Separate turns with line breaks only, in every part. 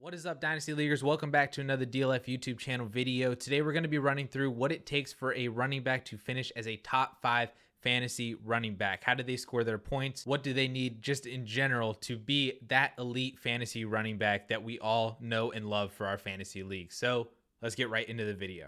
What is up, Dynasty Leaguers? Welcome back to another DLF YouTube channel video. Today we're going to be running through what it takes for a running back to finish as a top 5 fantasy running back. How do they score their points? What do they need just in general to be that elite fantasy running back that we all know and love for our fantasy league? So let's get right into the video.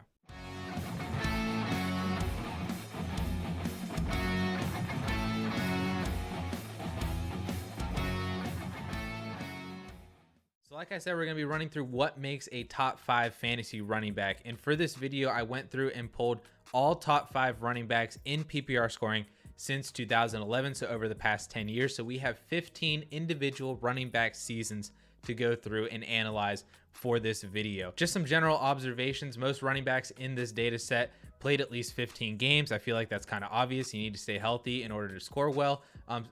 Like I said, we're going to be running through what makes a top 5 fantasy running back. And for this video, I went through and pulled all top 5 running backs in PPR scoring since 2011, so over the past 10 years. So we have 15 individual running back seasons to go through and analyze for this video. Just some general observations. Most running backs in this data set played at least 15 games. I feel like that's kind of obvious. You need to stay healthy in order to score well.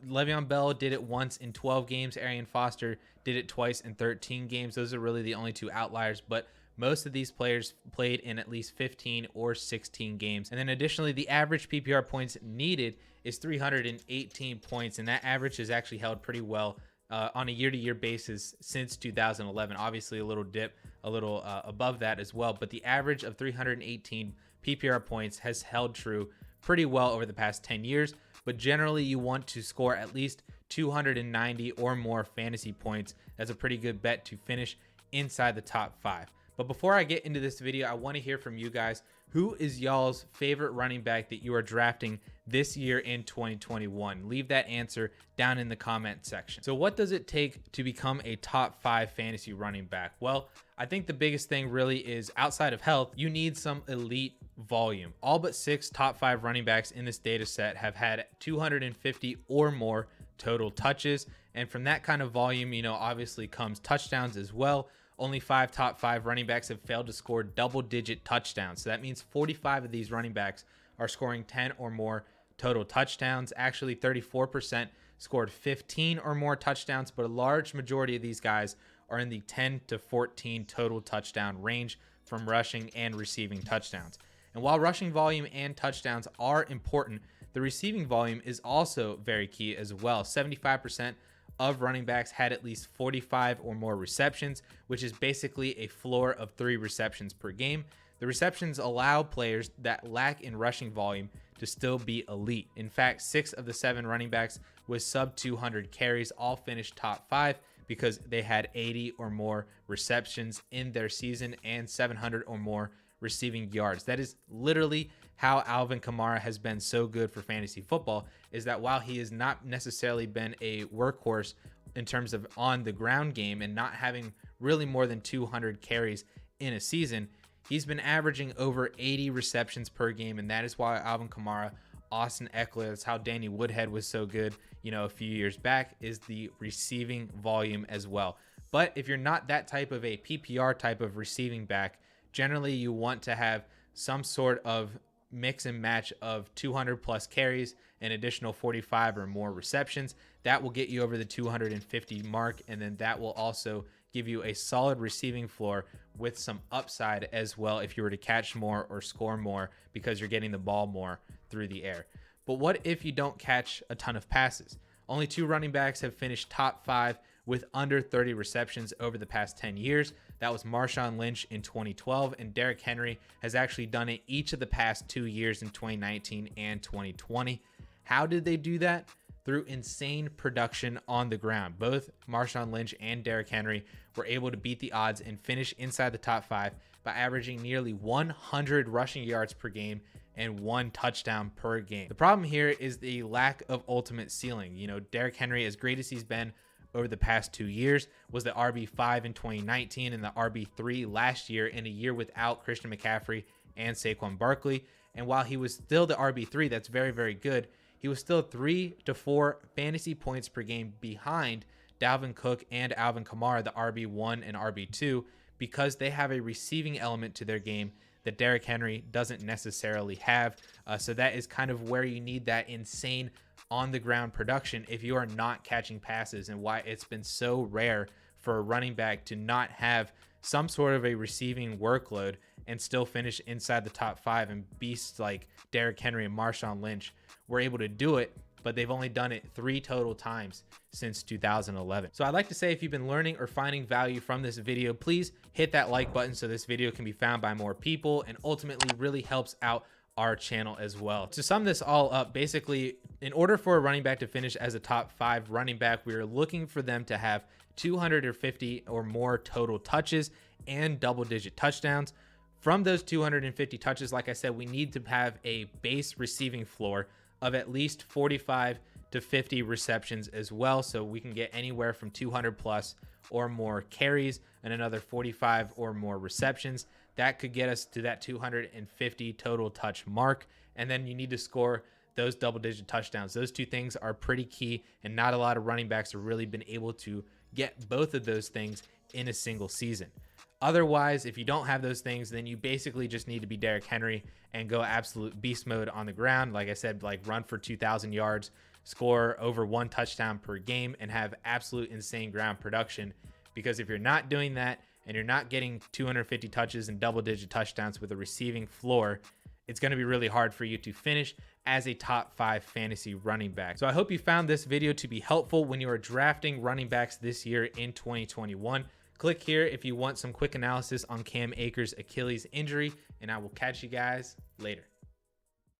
Le'Veon Bell did it once in 12 games. Arian Foster did it twice in 13 games. Those are really the only two outliers, but most of these players played in at least 15 or 16 games. And then additionally, the average PPR points needed is 318 points, and that average has actually held pretty well on a year-to-year basis since 2011. Obviously a little dip, a little above that as well, but the average of 318 PPR points has held true pretty well over the past 10 years. But generally you want to score at least 290 or more fantasy points. That's a pretty good bet to finish inside the top 5. But before I get into this video, I want to hear from you guys. Who is y'all's favorite running back that you are drafting this year in 2021? Leave that answer down in the comment section. So what does it take to become a top 5 fantasy running back? Well, I think the biggest thing really is, outside of health, you need some elite volume. All but 6 top 5 running backs in this data set have had 250 or more total touches. And from that kind of volume, obviously comes touchdowns as well. Only 5 top 5 running backs have failed to score double-digit touchdowns. So that means 45 of these running backs are scoring 10 or more total touchdowns. Actually, 34% scored 15 or more touchdowns, but a large majority of these guys are in the 10 to 14 total touchdown range from rushing and receiving touchdowns. And while rushing volume and touchdowns are important, the receiving volume is also very key as well. 75% of running backs had at least 45 or more receptions, which is basically a floor of 3 receptions per game. The receptions allow players that lack in rushing volume to still be elite. In fact, 6 of the 7 running backs with sub 200 carries all finished top 5 because they had 80 or more receptions in their season and 700 or more receiving yards. That is literally how Alvin Kamara has been so good for fantasy football, is that while he has not necessarily been a workhorse in terms of on the ground game and not having really more than 200 carries in a season, he's been averaging over 80 receptions per game. And that is why Alvin Kamara, Austin Eckler, that's how Danny Woodhead was so good, a few years back, is the receiving volume as well. But if you're not that type of a PPR type of receiving back, generally you want to have some sort of mix and match of 200 plus carries and additional 45 or more receptions. That will get you over the 250 mark, and then that will also give you a solid receiving floor with some upside as well if you were to catch more or score more because you're getting the ball more through the air. But what if you don't catch a ton of passes? Only 2 running backs have finished top 5 with under 30 receptions over the past 10 years. That was Marshawn Lynch in 2012, and Derrick Henry has actually done it each of the past 2 years in 2019 and 2020. How did they do that? Through insane production on the ground. Both Marshawn Lynch and Derrick Henry were able to beat the odds and finish inside the top 5 by averaging nearly 100 rushing yards per game and 1 touchdown per game. The problem here is the lack of ultimate ceiling. Derrick Henry, as great as he's been over the past 2 years, was the RB5 in 2019 and the RB3 last year, in a year without Christian McCaffrey and Saquon Barkley. And while he was still the RB3, that's very, very good, he was still 3 to 4 fantasy points per game behind Dalvin Cook and Alvin Kamara, the RB1 and RB2, because they have a receiving element to their game that Derrick Henry doesn't necessarily have. So that is kind of where you need that insane on the ground production if you are not catching passes, and why it's been so rare for a running back to not have some sort of a receiving workload and still finish inside the top 5. And beasts like Derrick Henry and Marshawn Lynch were able to do it but they've only done it 3 total times since 2011. So I'd like to say, if you've been learning or finding value from this video, please hit that like button so this video can be found by more people and ultimately really helps out our channel as well. To sum this all up, basically, in order for a running back to finish as a top 5 running back, we are looking for them to have 250 or more total touches and double-digit touchdowns. From those 250 touches, like I said, we need to have a base receiving floor of at least 45 to 50 receptions as well, so we can get anywhere from 200 plus or more carries and another 45 or more receptions. That could get us to that 250 total touch mark. And then you need to score those double-digit touchdowns. Those two things are pretty key, and not a lot of running backs have really been able to get both of those things in a single season. Otherwise, if you don't have those things, then you basically just need to be Derrick Henry and go absolute beast mode on the ground. Like I said, like run for 2,000 yards, score over 1 touchdown per game, and have absolute insane ground production. Because if you're not doing that and you're not getting 250 touches and double-digit touchdowns with a receiving floor, it's going to be really hard for you to finish as a top 5 fantasy running back. So I hope you found this video to be helpful when you are drafting running backs this year in 2021. Click here if you want some quick analysis on Cam Akers' Achilles injury, and I will catch you guys later.